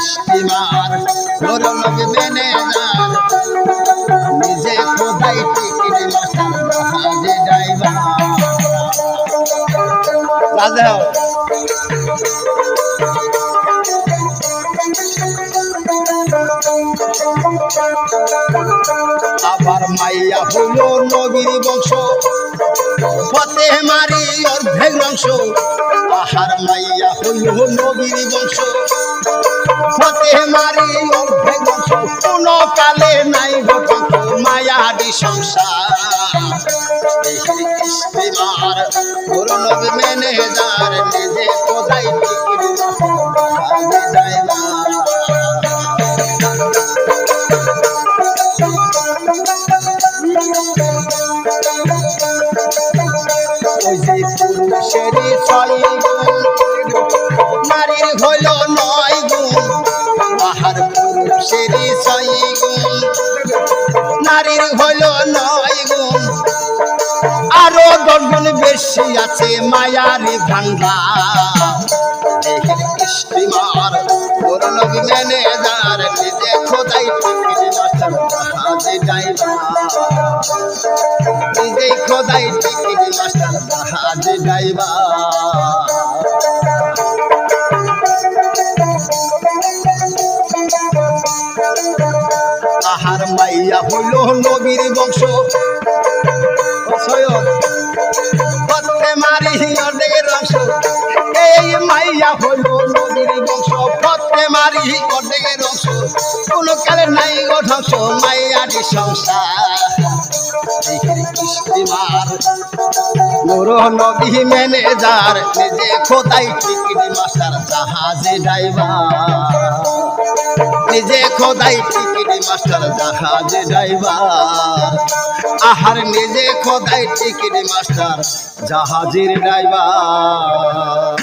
Steamer নূর নবী manager নিজে খোদাই টিকিট মাস্টার জাহাজে ড্রাইভার আবার মাইয়া হইল নবীর বংশ ফতে মারি অর্ধেক অংশ আহার মাইয়া হইল নবীর বংশ ফতে মারি অর্ধেক অংশ কোন কালে নাই গোপঙ্খ মায়াদি সংসার ইস্তিমার নূর নবী ম্যানেজার নিজে খোদাই টিকিট মাস্টার ড্রাইভার পুরুষেরই 6 গুণ নারীর হইল 9 গুণ আহার পুরুষেরই 6 গুণ নারীর হইল 9 গুণ আরো 10 গুণ বেশি আছে মায়ারি ভান্ডার স্টিমার নূর নবী ম্যানেজার নিজে খোদাই টিকিট মাস্টার জাহাজে ড্রাইভার নিজে খোদাই টিকিট মাস্টার জাহাজে ড্রাইভার আহার মাইয়া হইল নবীর বংশ ফতে মারি অর্ধেকের অংশ এই মাইয়া হইল নবীর বংশ ফতে মারি অর্ধেকের অংশ কোন কালে নাই গো ধ্বংস মাইয়াটি সংসার স্টিমার নূর নবী ম্যানেজার নিজে খোদাই টিকিট মাস্টার জাহাজে ড্রাইভার নিজে খোদাই টিকিট মাস্টার জাহাজে ড্রাইভার আহার নিজে খোদাই টিকিট মাস্টার জাহাজের ড্রাইভার।